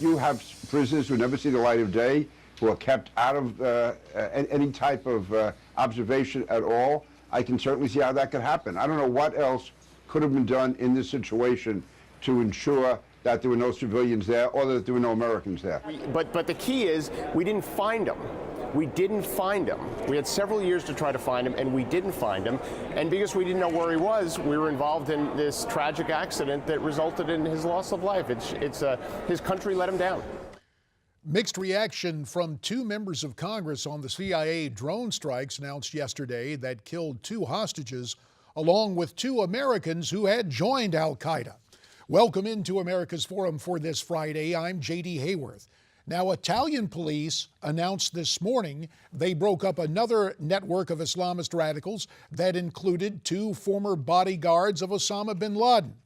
you have prisoners who never see the light of day, who are kept out of any type of observation at all. I can certainly see how that could happen. I don't know what else could have been done in this situation to ensure that there were no civilians there or that there were no Americans there. But the key is we didn't find them. We didn't find him. We had several years to try to find him, and we didn't find him. And because we didn't know where he was, we were involved in this tragic accident that resulted in his loss of life. His country let him down. Mixed reaction from two members of Congress on the CIA drone strikes announced yesterday that killed two hostages, along with two Americans who had joined al-Qaeda. Welcome into America's Forum for this Friday. I'm J.D. Hayworth. Now, Italian police announced this morning they broke up another network of Islamist radicals that included two former bodyguards of Osama bin Laden.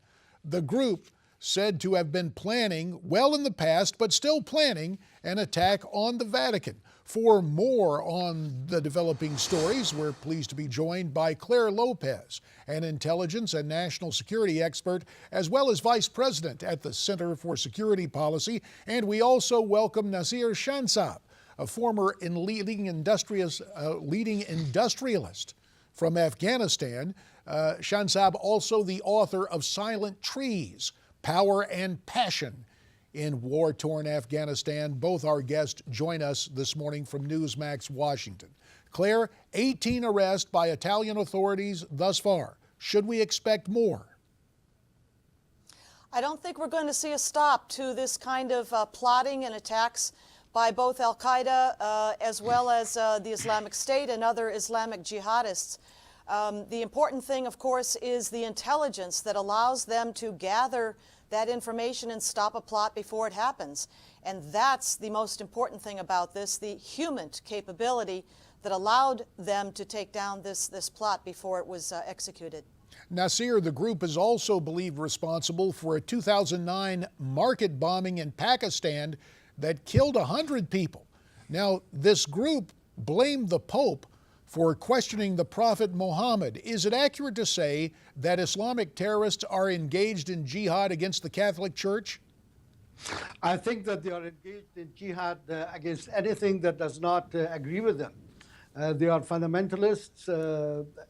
The group said to have been planning, well in the past, but still planning, an attack on the Vatican. For more on the developing stories, we're pleased to be joined by Clare Lopez, an intelligence and national security expert, as well as vice president at the Center for Security Policy. And we also welcome Nasir Shansab, a former leading industrialist from Afghanistan. Shansab, also the author of Silent Trees, Power and Passion in war-torn Afghanistan. Both our guests join us this morning from Newsmax, Washington. Clare, 18 arrests by Italian authorities thus far. Should we expect more? I don't think we're going to see a stop to this kind of plotting and attacks by both al-Qaeda as well as the Islamic State and other Islamic jihadists. The important thing, of course, is the intelligence that allows them to gather that information and stop a plot before it happens. And that's the most important thing about this, the human capability that allowed them to take down this plot before it was executed. Nasir, the group is also believed responsible for a 2009 market bombing in Pakistan that killed 100 people. Now, this group blamed the Pope for questioning the Prophet Muhammad. Is it accurate to say that Islamic terrorists are engaged in jihad against the Catholic Church? I think that they are engaged in jihad against anything that does not agree with them. They are fundamentalists,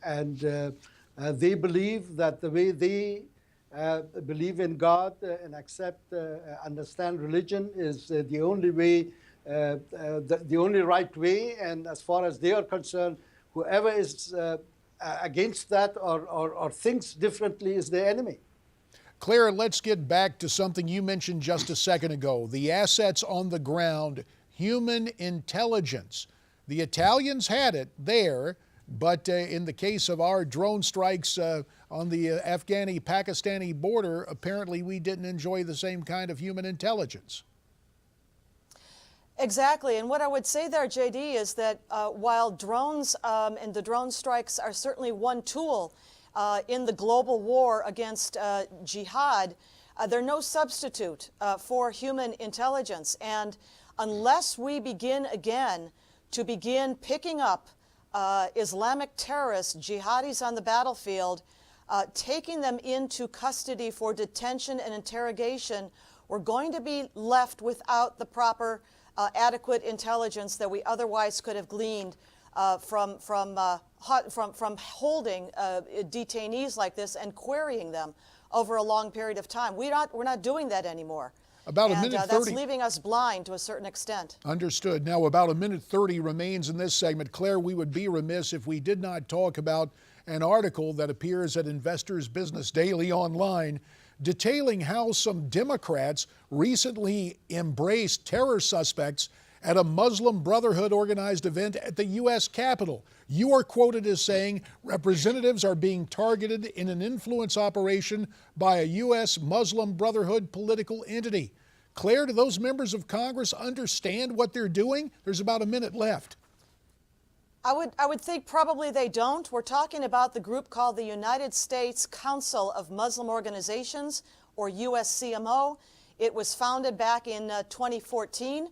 and they believe that the way they believe in God and accept, understand religion is the only way, the only right way. And as far as they are concerned, whoever is against that or thinks differently is their enemy. Clare, let's get back to something you mentioned just a second ago, the assets on the ground, human intelligence. The Italians had it there, but in the case of our drone strikes on the Afghani-Pakistani border, apparently we didn't enjoy the same kind of human intelligence. Exactly, and what I would say there, JD, is that while drones and the drone strikes are certainly one tool in the global war against jihad, they're no substitute for human intelligence. And unless we begin again to picking up Islamic terrorists, jihadis on the battlefield, taking them into custody for detention and interrogation, we're going to be left without the proper adequate intelligence that we otherwise could have gleaned from holding detainees like this and querying them over a long period of time. We're not doing that anymore. About a minute 30. That's leaving us blind to a certain extent. Understood. Now, about a minute 30 remains in this segment. Clare, we would be remiss if we did not talk about an article that appears at Investors Business Daily online detailing how some Democrats recently embraced terror suspects at a Muslim Brotherhood organized event at the U.S. Capitol. You are quoted as saying representatives are being targeted in an influence operation by a U.S. Muslim Brotherhood political entity. Clare, do those members of Congress understand what they're doing? There's about a minute left. I would think probably they don't. We're talking about the group called the United States Council of Muslim Organizations, or USCMO. It was founded back in 2014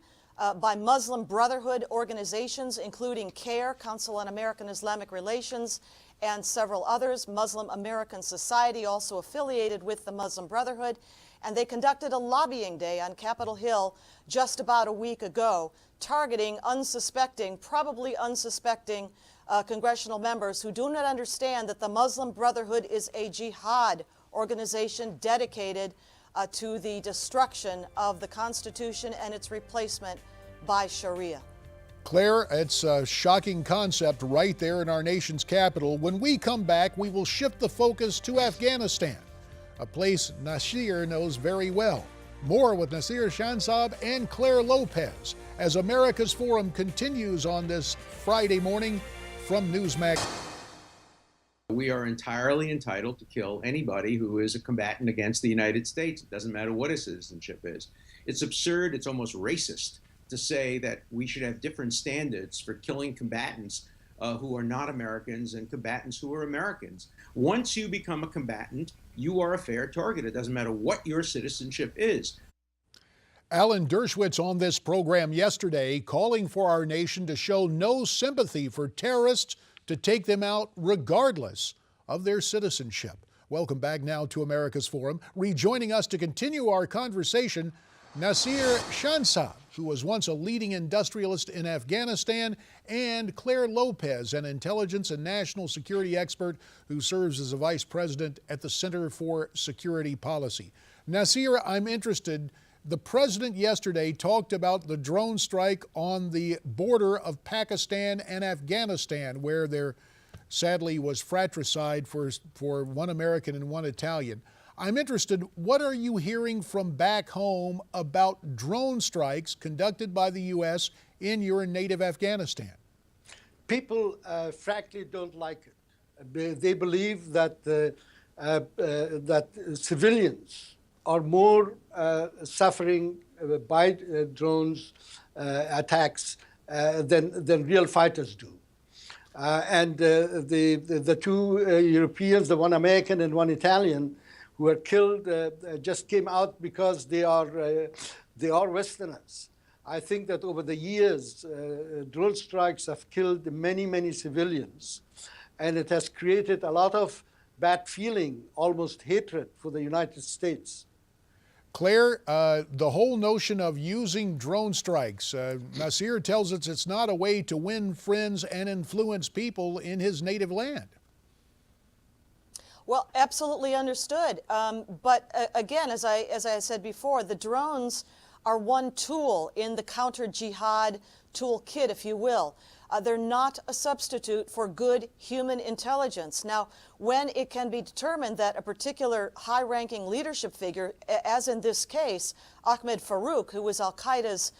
by Muslim Brotherhood organizations, including CARE, Council on American Islamic Relations, and several others, Muslim American Society, also affiliated with the Muslim Brotherhood, and they conducted a lobbying day on Capitol Hill just about a week ago, targeting unsuspecting, probably unsuspecting congressional members who do not understand that the Muslim Brotherhood is a jihad organization dedicated to the destruction of the Constitution and its replacement by Sharia. Claire, it's a shocking concept right there in our nation's capital. When we come back, we will shift the focus to Afghanistan, a place Nasir knows very well. More with Nasir, Shansab, and Clare Lopez as America's Forum continues on this Friday morning from Newsmax. We are entirely entitled to kill anybody who is a combatant against the United States. It doesn't matter what his citizenship is. It's absurd, it's almost racist to say that we should have different standards for killing combatants who are not Americans and combatants who are Americans. Once you become a combatant, you are a fair target. It doesn't matter what your citizenship is. Alan Dershowitz on this program yesterday calling for our nation to show no sympathy for terrorists, to take them out regardless of their citizenship. Welcome back now to America's Forum. Rejoining us to continue our conversation, Nasir Shansab, who was once a leading industrialist in Afghanistan, and Clare Lopez, an intelligence and national security expert who serves as a vice president at the Center for Security Policy. Nasir, I'm interested. The president yesterday talked about the drone strike on the border of Pakistan and Afghanistan, where there sadly was fratricide for one American and one Italian. I'm interested, what are you hearing from back home about drone strikes conducted by the U.S. in your native Afghanistan? People frankly don't like it. They believe that that civilians are more suffering by drones attacks than real fighters do. And the two Europeans, the one American and one Italian, who were killed just came out because they are Westerners. I think that over the years, drone strikes have killed many, many civilians, and it has created a lot of bad feeling, almost hatred for the United States. Claire, the whole notion of using drone strikes, Nasir tells us it's not a way to win friends and influence people in his native land. Well, absolutely understood. But again, as I said before, the drones are one tool in the counter-jihad toolkit, if you will. They're not a substitute for good human intelligence. Now, when it can be determined that a particular high-ranking leadership figure, as in this case, Ahmed Farouk, who was al-Qaeda's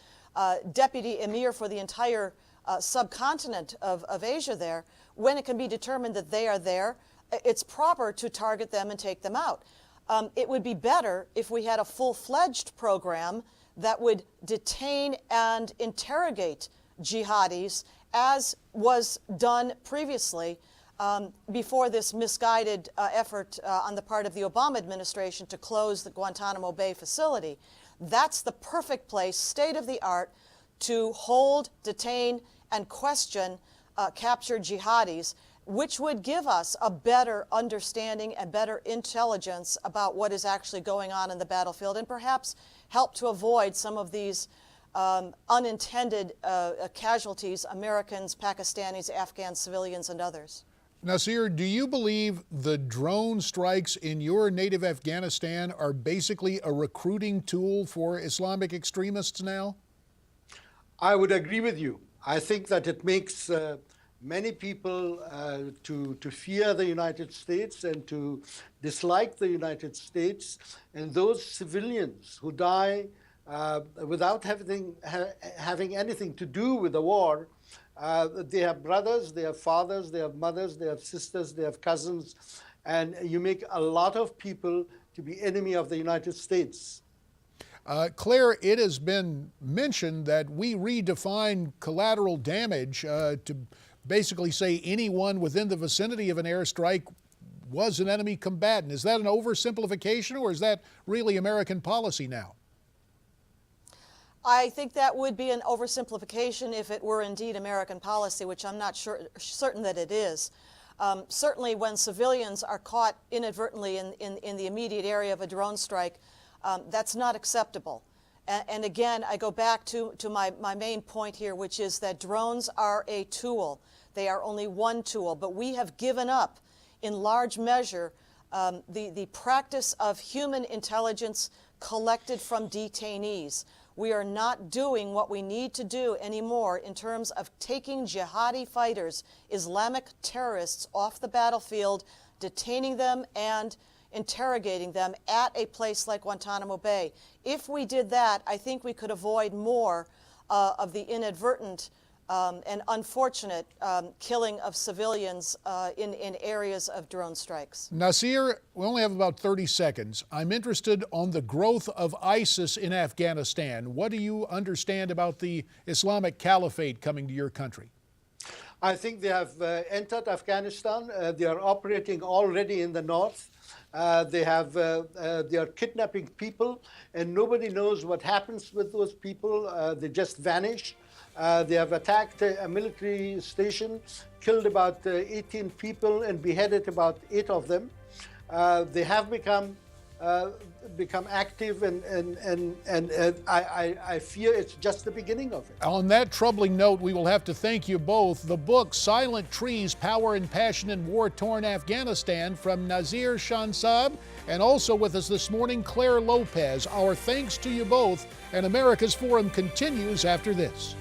deputy emir for the entire subcontinent of Asia there, when it can be determined that they are there, it's proper to target them and take them out. It would be better if we had a full-fledged program that would detain and interrogate jihadis, as was done previously before this misguided effort on the part of the Obama administration to close the Guantanamo Bay facility. That's the perfect place, state-of-the-art, to hold, detain, and question captured jihadis, which would give us a better understanding and better intelligence about what is actually going on in the battlefield, and perhaps help to avoid some of these unintended casualties, Americans, Pakistanis, Afghan civilians, and others. Nasir, do you believe the drone strikes in your native Afghanistan are basically a recruiting tool for Islamic extremists now? I would agree with you. I think that it makes many people to fear the United States and to dislike the United States. And those civilians who die without having anything to do with the war, they have brothers, they have fathers, they have mothers, they have sisters, they have cousins, and you make a lot of people to be enemy of the United States. Claire, it has been mentioned that we redefine collateral damage to basically say anyone within the vicinity of an airstrike was an enemy combatant. Is that an oversimplification, or is that really American policy now? I think that would be an oversimplification if it were indeed American policy, which I'm not certain that it is. Certainly when civilians are caught inadvertently in the immediate area of a drone strike, that's not acceptable. And again, I go back to my main point here, which is that drones are a tool. They are only one tool, but we have given up in large measure the practice of human intelligence collected from detainees. We are not doing what we need to do anymore in terms of taking jihadi fighters, Islamic terrorists, off the battlefield, detaining them and interrogating them at a place like Guantanamo Bay. If we did that, I think we could avoid more of the inadvertent and unfortunate killing of civilians in areas of drone strikes. Nasir, we only have about 30 seconds. I'm interested on the growth of ISIS in Afghanistan. What do you understand about the Islamic Caliphate coming to your country? I think they have entered Afghanistan. They are operating already in the north. They are kidnapping people, and nobody knows what happens with those people. They just vanish. They have attacked a military station, killed about 18 people, and beheaded about 8 of them. They have become active, and I fear it's just the beginning of it. On that troubling note, we will have to thank you both. The book, Silent Trees, Power and Passion in War-Torn Afghanistan, from Nasir Shansab, and also with us this morning, Clare Lopez. Our thanks to you both, and America's Forum continues after this.